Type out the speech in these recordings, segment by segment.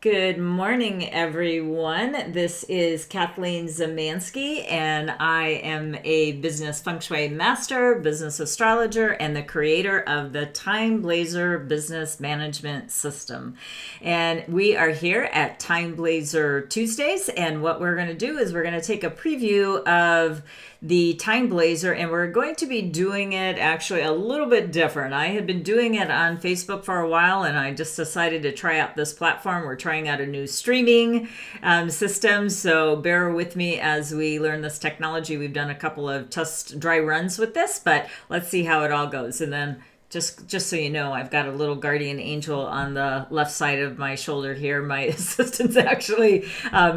Good morning, everyone. This is Kathleen Zemansky, and I am a business feng shui master, business astrologer, and the creator of the TimeBlazr business management system. And we are here at TimeBlazr Tuesdays, and what we're going to do is we're going to take a preview of the TimeBlazr, and we're going to be doing it actually a little bit different. I had been doing it on Facebook for a while, and I just decided to try out this platform. We're trying out a new streaming system, so bear with me as we learn this technology. We've done a couple of test dry runs with this, but let's see how it all goes. And then just so you know, I've got a little guardian angel on the left side of my shoulder here. My assistant's actually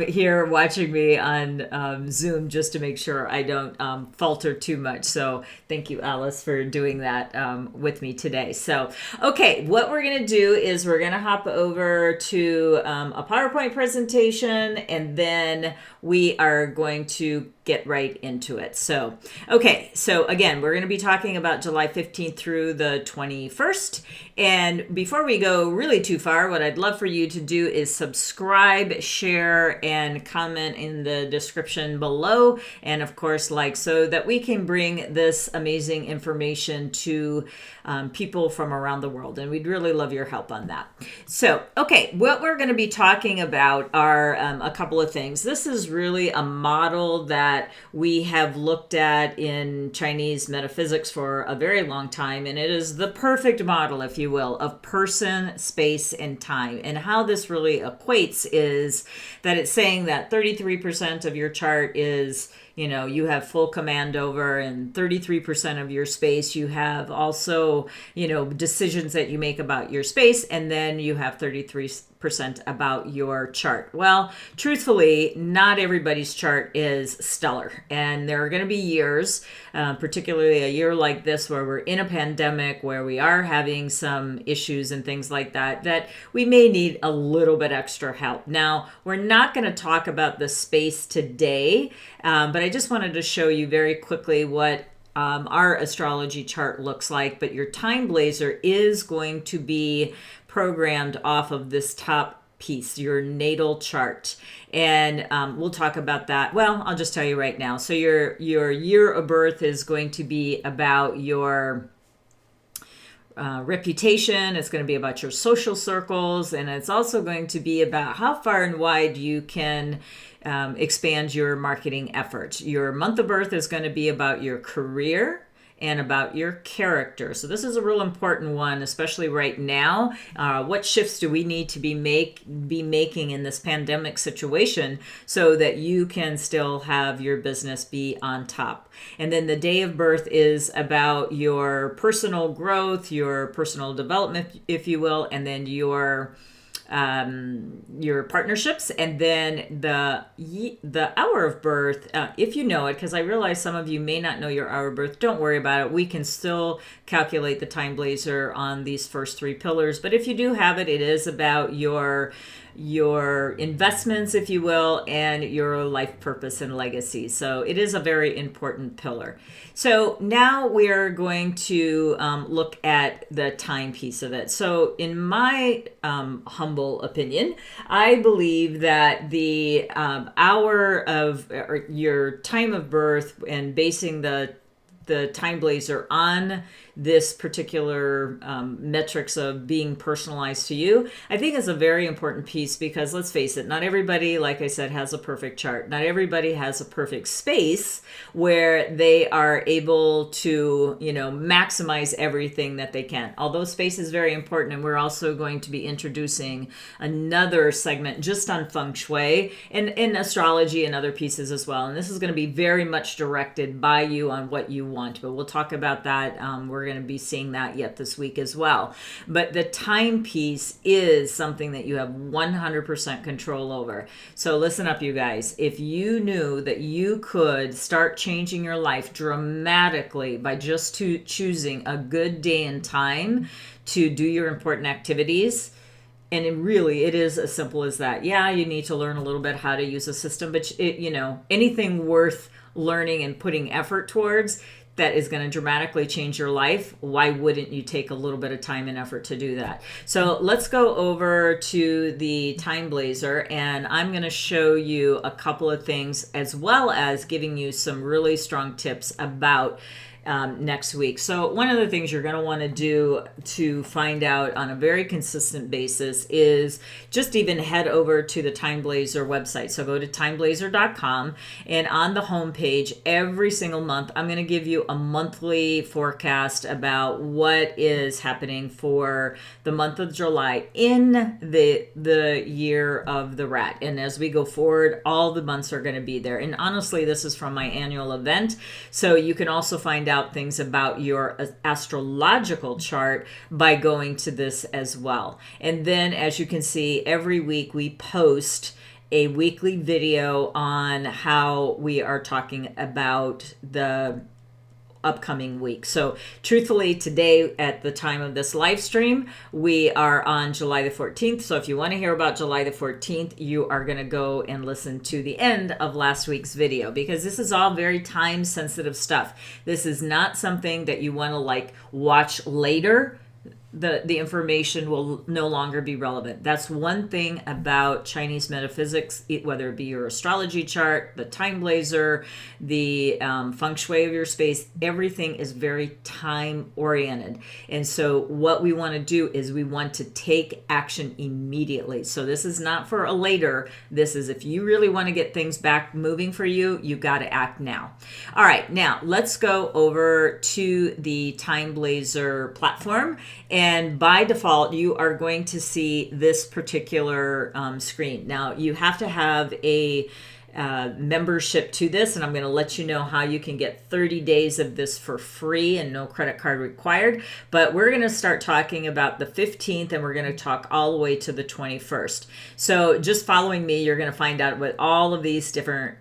here watching me on Zoom just to make sure I don't falter too much. So thank you, Alice, for doing that with me today. So, okay, what we're going to do is we're going to hop over to a PowerPoint presentation, and then we are going to get right into it. So, okay, so again, we're going to be talking about July 15th through the 21st. And before we go really too far, what I'd love for you to do is subscribe, share, and comment in the description below. And of course, like, so that we can bring this amazing information to people from around the world. And we'd really love your help on that. So, okay, what we're going to be talking about are a couple of things. This is really a model that we have looked at in Chinese metaphysics for a very long time, and it is the perfect model, if you will, of person, space, and time. And how this really equates is that it's saying that 33% of your chart is, you know, you have full command over, and 33% of your space you have also, you know, decisions that you make about your space, and then you have 33% about your chart. Well, truthfully, not everybody's chart is stellar, and there are going to be years, particularly a year like this where we're in a pandemic, where we are having some issues and things like that, that we may need a little bit extra help. Now, we're not going to talk about the space today, but I just wanted to show you very quickly what our astrology chart looks like. But your TimeBlazr is going to be programmed off of this top piece, your natal chart. And we'll talk about that. Well, I'll just tell you right now. So your year of birth is going to be about your reputation. It's going to be about your social circles, and it's also going to be about how far and wide you can expand your marketing efforts. Your month of birth is going to be about your career and about your character. So this is a real important one, especially right now. What shifts do we need to be making in this pandemic situation so that you can still have your business be on top? And then the day of birth is about your personal growth, your personal development, if you will, and then your partnerships. And then the hour of birth, if you know it, because I realize some of you may not know your hour of birth, don't worry about it. We can still calculate the TimeBlazr on these first three pillars. But if you do have it, it is about your investments, if you will, and your life purpose and legacy. So it is a very important pillar. So now we are going to look at the time piece of it. So in my humble opinion, I believe that the hour of or your time of birth and basing the TimeBlazr on this particular metrics of being personalized to you, I think is a very important piece, because let's face it, not everybody, like I said, has a perfect chart. Not everybody has a perfect space where they are able to, you know, maximize everything that they can. Although space is very important, and we're also going to be introducing another segment just on feng shui and astrology and other pieces as well. And this is going to be very much directed by you on what you want, but we'll talk about that. We're going to be seeing that yet this week as well. But the time piece is something that you have 100% control over. So listen up, you guys. If you knew that you could start changing your life dramatically by just choosing a good day and time to do your important activities, and it is as simple as that. Yeah, you need to learn a little bit how to use a system, but anything worth learning and putting effort towards that is going to dramatically change your life, why wouldn't you take a little bit of time and effort to do that? So let's go over to the TimeBlazr, and I'm going to show you a couple of things as well as giving you some really strong tips about next week. So one of the things you're going to want to do to find out on a very consistent basis is just even head over to the TimeBlazr website. So go to TimeBlazr.com, and on the homepage every single month, I'm going to give you a monthly forecast about what is happening for the month of July in the year of the rat. And as we go forward, all the months are going to be there. And honestly, this is from my annual event. So you can also find out things about your astrological chart by going to this as well. And then, as you can see, every week we post a weekly video on how we are talking about the upcoming week. So truthfully, today at the time of this live stream, we are on July the 14th. So if you want to hear about July the 14th, you are going to go and listen to the end of last week's video, because this is all very time sensitive stuff. This is not something that you want to like watch later. The information will no longer be relevant. That's one thing about Chinese metaphysics, whether it be your astrology chart, the TimeBlazr, the feng shui of your space, everything is very time oriented. And so what we want to do is we want to take action immediately. So this is not for a later. This is if you really want to get things back moving for you, you got to act now. All right, now let's go over to the TimeBlazr platform. And by default, you are going to see this particular screen. Now, you have to have a membership to this, and I'm going to let you know how you can get 30 days of this for free and no credit card required. But we're going to start talking about the 15th, and we're going to talk all the way to the 21st. So just following me, you're going to find out what all of these different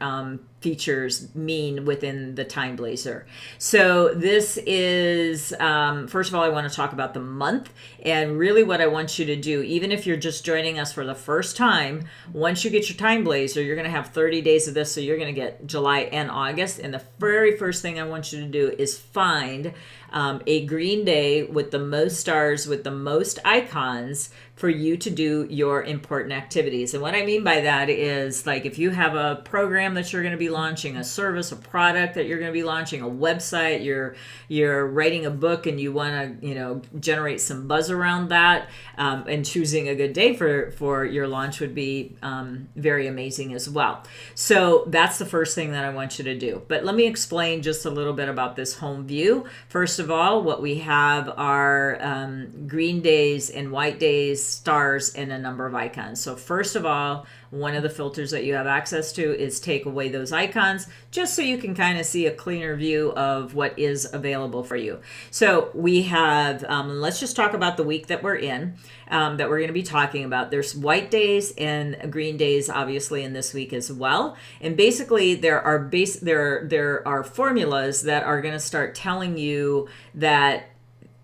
features mean within the TimeBlazr. So this is, first of all, I want to talk about the month, and really what I want you to do, even if you're just joining us for the first time, once you get your TimeBlazr, you're going to have 30 days of this, so you're going to get July and August, and the very first thing I want you to do is find a green day with the most stars, with the most icons for you to do your important activities. And what I mean by that is, like, if you have a program that you're going to be launching, a service, a product that you're going to be launching, a website, you're writing a book and you want to, generate some buzz around that, and choosing a good day for your launch would be very amazing as well. So that's the first thing that I want you to do. But let me explain just a little bit about this home view. First of all, what we have are green days and white days, stars, and a number of icons. So first of all, one of the filters that you have access to is take away those icons, just so you can kind of see a cleaner view of what is available for you. So we have, let's just talk about the week that we're in, that we're going to be talking about. There's white days and green days, obviously, in this week as well. And basically, there are formulas that are going to start telling you that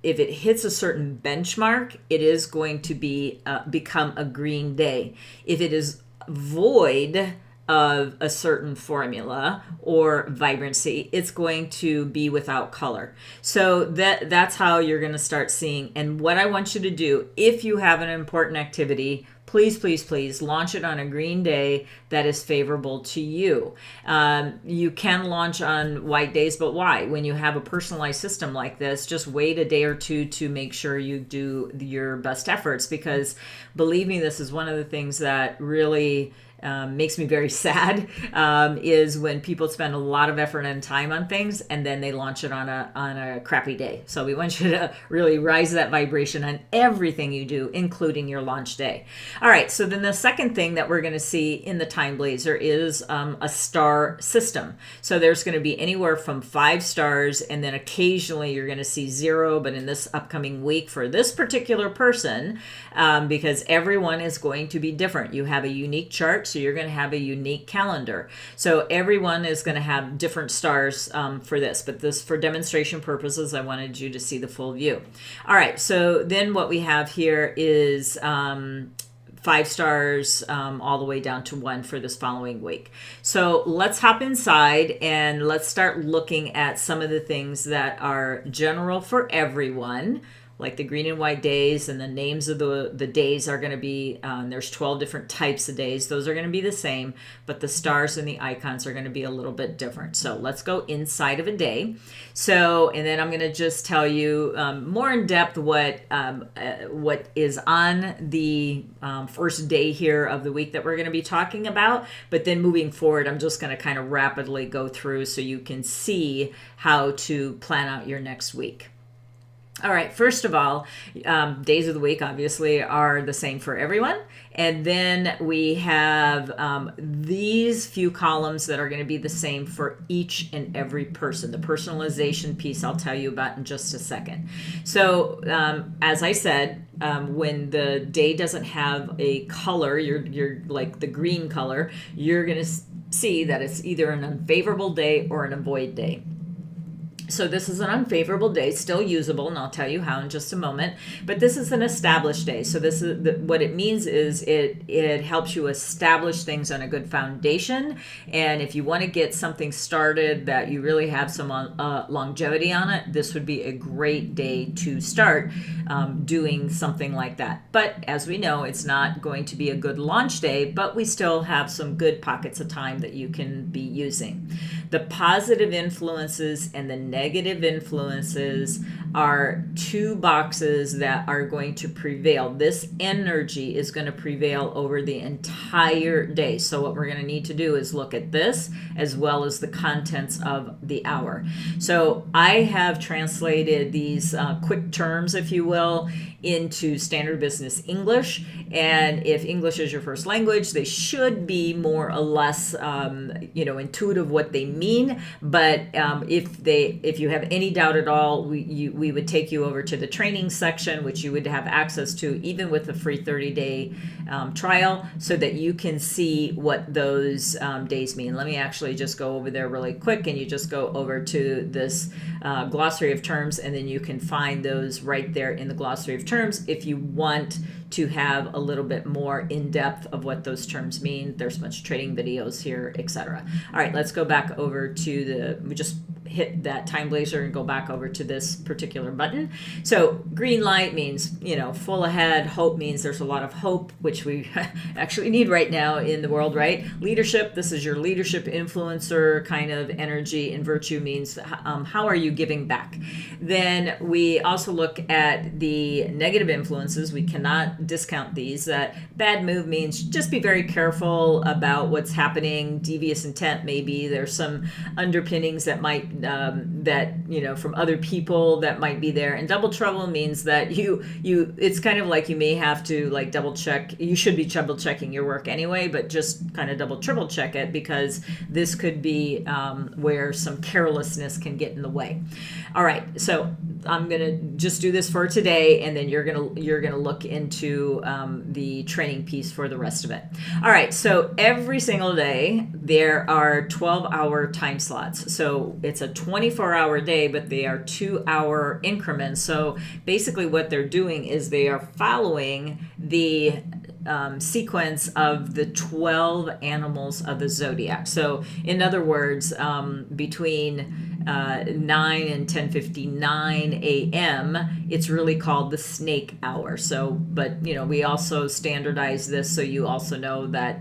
if it hits a certain benchmark, it is going to be become a green day. If it is void of a certain formula or vibrancy, it's going to be without color. So that's how you're going to start seeing. And what I want you to do, if you have an important activity, please, please, please launch it on a green day that is favorable to you. You can launch on white days, but why? When you have a personalized system like this, just wait a day or two to make sure you do your best efforts, because believe me, this is one of the things that really makes me very sad, is when people spend a lot of effort and time on things and then they launch it on a crappy day. So we want you to really rise that vibration on everything you do, including your launch day. All right, so then the second thing that we're going to see in the TimeBlazr is a star system. So there's going to be anywhere from 5 stars, and then occasionally you're going to see 0, but in this upcoming week for this particular person, because everyone is going to be different. You have a unique chart, so you're going to have a unique calendar. So everyone is going to have different stars for this, but this, for demonstration purposes, I wanted you to see the full view. All right, so then what we have here is 5 stars all the way down to 1 for this following week. So let's hop inside and let's start looking at some of the things that are general for everyone, like the green and white days, and the names of the days are going to be, there's 12 different types of days. Those are going to be the same, but the stars and the icons are going to be a little bit different. So let's go inside of a day. So, and then I'm going to just tell you more in depth what is on the first day here of the week that we're going to be talking about. But then moving forward, I'm just going to kind of rapidly go through so you can see how to plan out your next week. All right, first of all, days of the week obviously are the same for everyone. And then we have these few columns that are going to be the same for each and every person. The personalization piece I'll tell you about in just a second. So as I said, when the day doesn't have a color, you're like the green color, you're going to see that it's either an unfavorable day or an avoid day. So this is an unfavorable day, still usable, and I'll tell you how in just a moment. But this is an established day. So this is what it means is it helps you establish things on a good foundation. And if you want to get something started that you really have some longevity on it, this would be a great day to start doing something like that. But as we know, it's not going to be a good launch day, but we still have some good pockets of time that you can be using. The positive influences and the negative influences are 2 boxes that are going to prevail. This energy is going to prevail over the entire day. So what we're going to need to do is look at this as well as the contents of the hour. So I have translated these quick terms, if you will, into standard business English. And if English is your first language, they should be more or less, intuitive what they mean. But if you have any doubt at all, we would take you over to the training section, which you would have access to even with the free 30-day trial, so that you can see what those days mean. Let me actually just go over there really quick, and you just go over to this glossary of terms, and then you can find those right there in the glossary of terms if you want to have a little bit more in depth of what those terms mean. There's a bunch of trading videos here, etc. All right, let's go back over to we just hit that TimeBlazr and go back over to this particular button. So green light means, full ahead. Hope means there's a lot of hope, which we actually need right now in the world, right? Leadership, this is your leadership influencer kind of energy, and virtue means how are you giving back? Then we also look at the negative influences. We cannot discount these. That bad move means just be very careful about what's happening. Devious intent, maybe there's some underpinnings that might from other people that might be there. And double trouble means that you it's kind of like you may have to like double check. You should be double checking your work anyway, but just kind of double triple check it, because this could be where some carelessness can get in the way. All right, so I'm gonna just do this for today, and then you're gonna look into the training piece for the rest of it. All right, so every single day there are 12-hour time slots. So it's a 24-hour day, but they are 2-hour increments. So basically what they're doing is they are following the sequence of the 12 animals of the zodiac. So in other words, between 9 and 10:59 a.m. it's really called the snake hour. So, but we also standardize this so you also know that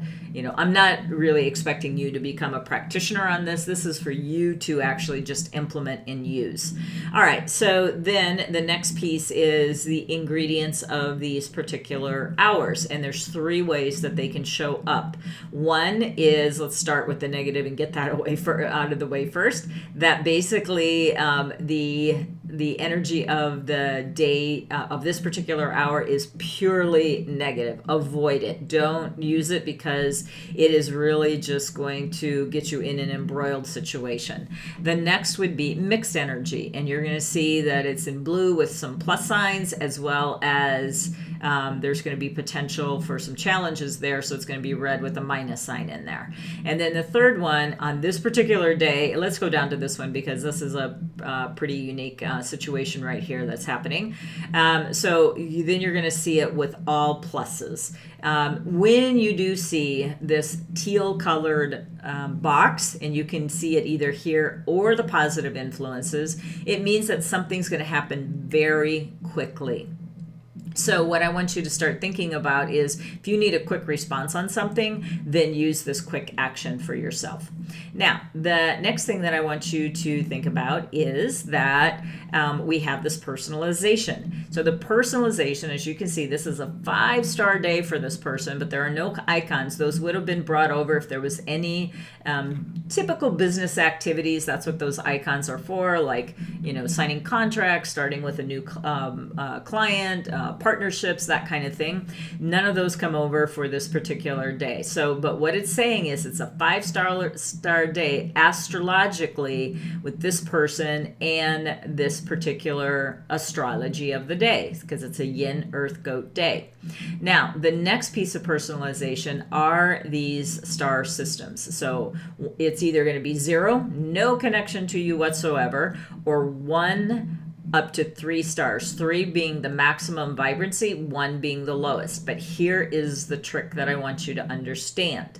I'm not really expecting you to become a practitioner on this. This is for you to actually just implement and use. All right, so then the next piece is the ingredients of these particular hours, and there's 3 ways that they can show up. One is, let's start with the negative and get that out of the way first. That basically the energy of the day of this particular hour is purely negative. Avoid it. Don't use it, because it is really just going to get you in an embroiled situation. The next would be mixed energy, and you're going to see that it's in blue with some plus signs, as well as there's going to be potential for some challenges there, so it's going to be red with a minus sign in there. And then the third one on this particular day, let's go down to this one because this is a pretty unique situation right here that's happening. Then you're going to see it with all pluses. When you do see this teal colored box, and you can see it either here or the positive influences, it means that something's going to happen very quickly. So what I want you to start thinking about is if you need a quick response on something, then use this quick action for yourself. Now, the next thing that I want you to think about is that we have this personalization. So the personalization, as you can see, this is a 5-star day for this person, but there are no icons. Those would have been brought over if there was any typical business activities. That's what those icons are for, like, signing contracts, starting with a new client, partnerships, that kind of thing. None of those come over for this particular day. But what it's saying is it's a 5-star day astrologically with this person and this particular astrology of the day, because it's a yin earth goat day. Now, the next piece of personalization are these star systems. So it's either going to be 0, no connection to you whatsoever, or 1 up to 3 stars, 3 being the maximum vibrancy, 1 being the lowest. But here is the trick that I want you to understand.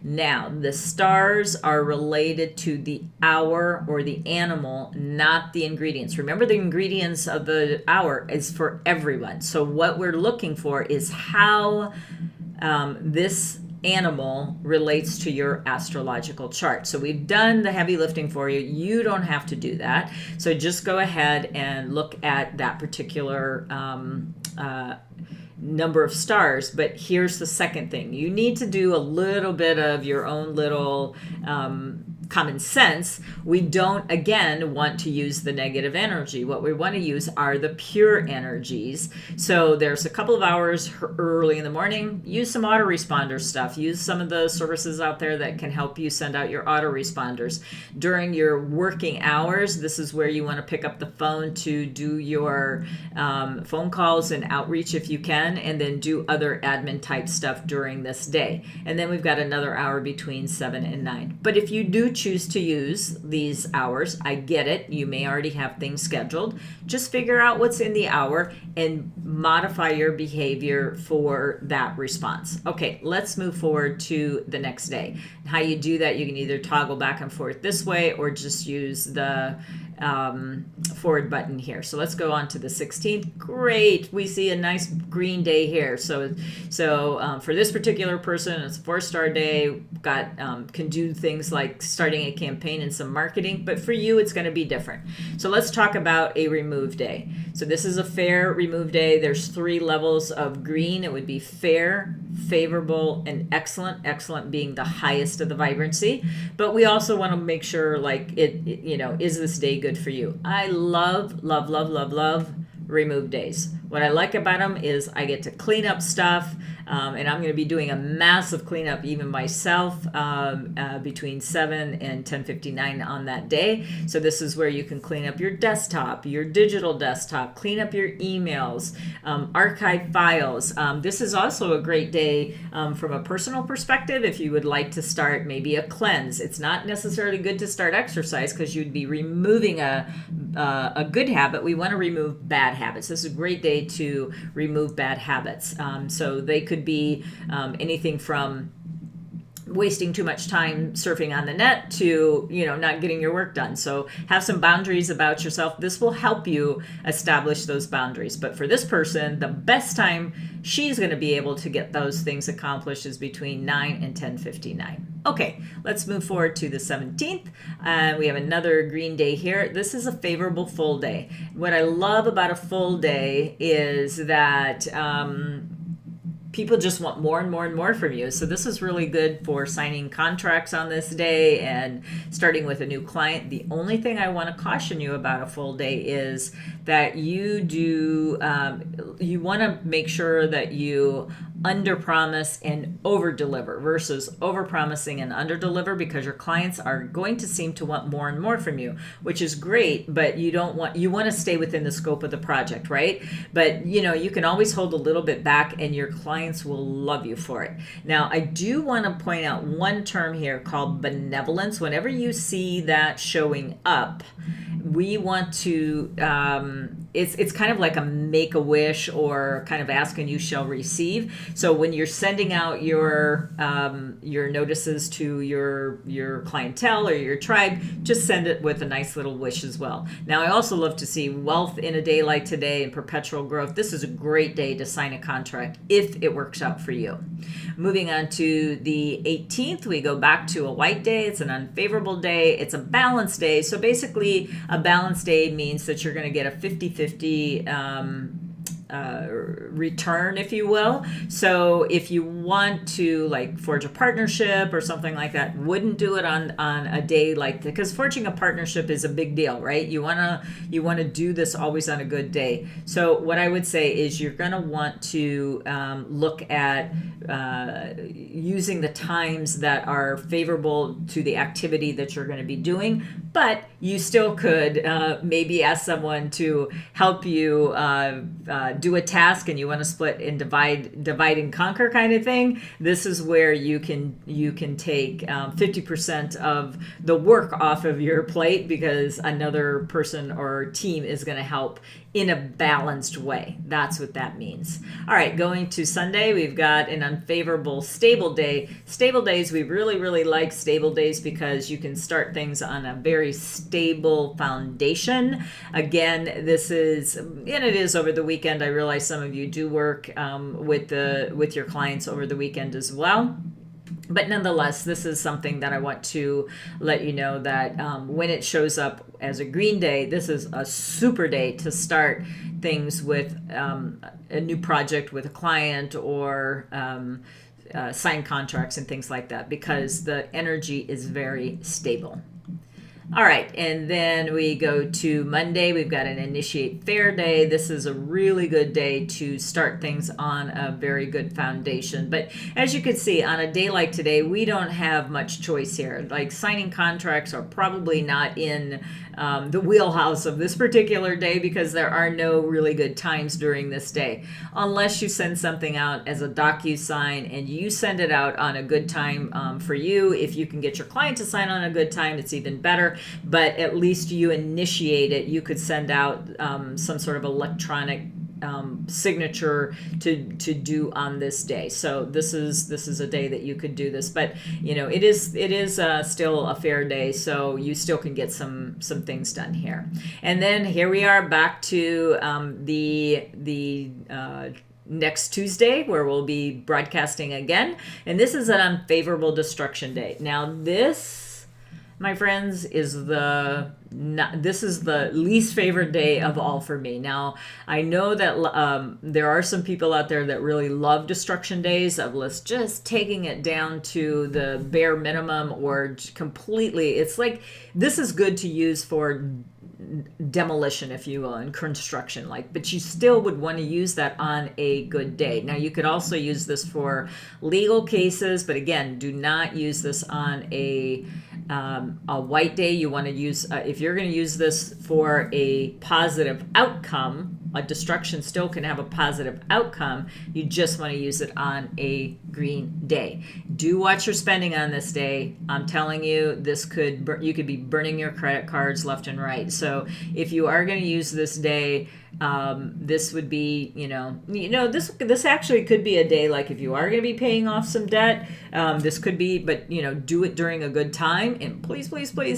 Now, the stars are related to the hour or the animal, not the ingredients. Remember, the ingredients of the hour is for everyone. So what we're looking for is how this animal relates to your astrological chart. So we've done the heavy lifting for you. You don't have to do that. So just go ahead and look at that particular number of stars. But here's the second thing. You need to do a little bit of your own little common sense. We don't, again, want to use the negative energy. What we want to use are the pure energies. So there's a couple of hours early in the morning. Use some autoresponder stuff. Use some of the services out there that can help you send out your autoresponders. During your working hours, this is where you want to pick up the phone to do your phone calls and outreach if you can, and then do other admin type stuff during this day. And then we've got another hour between 7 and 9. But if you do choose to use these hours, I get it. You may already have things scheduled. Just figure out what's in the hour and modify your behavior for that response. Okay, let's move forward to the next day. How you do that, you can either toggle back and forth this way or just use the forward button here. So let's go on to the 16th. Great, we see a nice green day here. So for this particular person, it's a 4-star day. Can do things like starting a campaign and some marketing, but for you, it's going to be different. So let's talk about a remove day. So this is a fair remove day. There's 3 levels of green. It would be fair, favorable, and excellent. Excellent being the highest of the vibrancy. But we also want to make sure, like, is this day good for you? I love remove days. What I like about them is I get to clean up stuff, and I'm going to be doing a massive cleanup even myself between 7 and 10:59 on that day. So this is where you can clean up your desktop, your digital desktop, clean up your emails, archive files. This is also a great day from a personal perspective if you would like to start maybe a cleanse. It's not necessarily good to start exercise because you'd be removing a good habit. We want to remove bad habits. This is a great day to remove bad habits. So they could be anything from wasting too much time surfing on the net to, not getting your work done. So have some boundaries about yourself. This will help you establish those boundaries. But for this person, the best time she's going to be able to get those things accomplished is between 9 and 10:59. Okay, let's move forward to the 17th. We have another green day here. This is a favorable full day. What I love about a full day is that people just want more and more and more from you. So this is really good for signing contracts on this day and starting with a new client. The only thing I want to caution you about a full day is that you want to make sure that you under-promise and over-deliver versus over-promising and under-deliver, because your clients are going to seem to want more and more from you, which is great, but you want to stay within the scope of the project, right? But you can always hold a little bit back and your clients will love you for it. Now, I do want to point out one term here called benevolence. Whenever you see that showing up, we want to, it's kind of like a make-a-wish or kind of ask and you shall receive. So when you're sending out your notices to your clientele or your tribe, just send it with a nice little wish as well. Now, I also love to see wealth in a day like today and perpetual growth. This is a great day to sign a contract if it works out for you. Moving on to the 18th, we go back to a white day. It's an unfavorable day. It's a balanced day. So basically, a balanced day means that you're going to get a 50-50 return, if you will. So if you want to like forge a partnership or something like that, wouldn't do it on a day like that, because forging a partnership is a big deal, right? You want to do this always on a good day. So what I would say is you're going to want to look at using the times that are favorable to the activity that you're going to be doing, but you still could maybe ask someone to help you do a task, and you want to split and divide and conquer kind of thing. This is where you can take 50% of the work off of your plate, because another person or team is going to help in a balanced way. That's what that means. All right, going to Sunday, we've got an unfavorable stable day. Stable days, we really, really like stable days because you can start things on a very stable foundation. Again, this is, and it is over the weekend. I realize some of you do work with your clients over the weekend as well. But nonetheless, this is something that I want to let you know that when it shows up as a green day, this is a super day to start things with a new project with a client or sign contracts and things like that, because the energy is very stable. All right, and then we go to Monday. We've got an initiate fair day. This is a really good day to start things on a very good foundation. But as you can see, on a day like today, we don't have much choice here. Like, signing contracts are probably not in the wheelhouse of this particular day, because there are no really good times during this day. Unless you send something out as a DocuSign and you send it out on a good time for you. If you can get your client to sign on a good time, it's even better. But at least you initiate it. You could send out some sort of electronic signature to do on this day. So this is a day that you could do this, but it is still a fair day, so you still can get some things done here. And then here we are back to the next Tuesday, where we'll be broadcasting again, and this is an unfavorable destruction day. Now this, my friends, is this is the least favorite day of all for me. Now, I know that there are some people out there that really love destruction days, of just taking it down to the bare minimum or completely. It's like, this is good to use for demolition, if you will, and construction, but you still would want to use that on a good day. Now, you could also use this for legal cases, but again, do not use this on a white day. You want to use, if you're going to use this for a positive outcome, a destruction still can have a positive outcome. You just want to use it on a green day. Do watch your spending on this day. I'm telling you, you could be burning your credit cards left and right. So if you are going to use this day, this would be, this actually could be a day, like if you are going to be paying off some debt, this could be, but do it during a good time, and please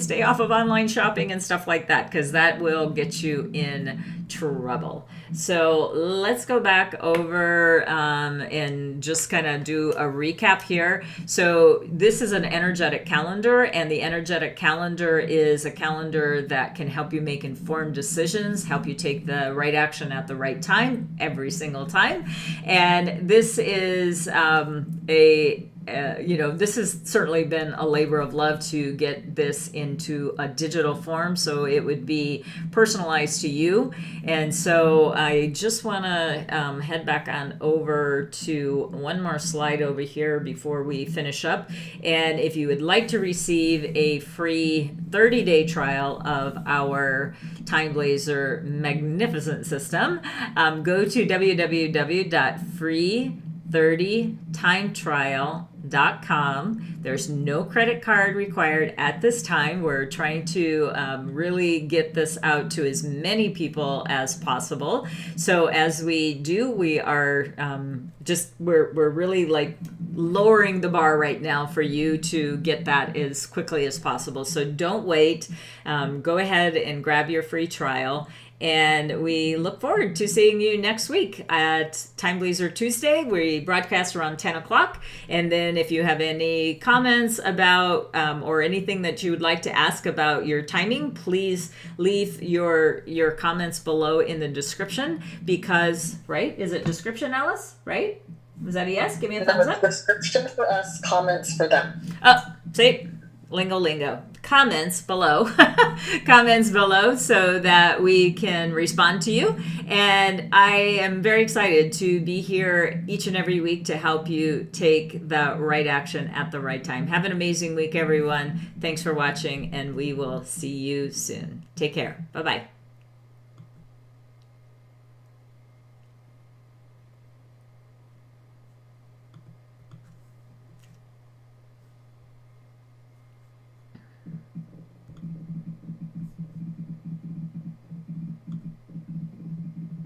stay off of online shopping and stuff like that, because that will get you in trouble. So let's go back over and just kind of do a recap here. So this is an energetic calendar, and the energetic calendar is a calendar that can help you make informed decisions, help you take the right action at the right time every single time. And this is this has certainly been a labor of love to get this into a digital form, so it would be personalized to you. And so I just want to head back on over to one more slide over here before we finish up. And if you would like to receive a free 30-day trial of our TimeBlazr magnificent system, go to www.freetimeblazer.com 30timetrial.com. There's no credit card required at this time. We're trying to really get this out to as many people as possible. So as we do, we are we're really like lowering the bar right now for you to get that as quickly as possible. So don't wait. Go ahead and grab your free trial. And we look forward to seeing you next week at TimeBlazr Tuesday. We broadcast around 10 o'clock. And then if you have any comments about or anything that you would like to ask about your timing, please leave your comments below in the description because, right? Is it description, Alice? Right? Was that a yes? Give me a thumbs up. Description for us, comments for them. Oh, see? Lingo. Comments below. Comments below so that we can respond to you. And I am very excited to be here each and every week to help you take the right action at the right time. Have an amazing week, everyone. Thanks for watching, and we will see you soon. Take care. Bye-bye.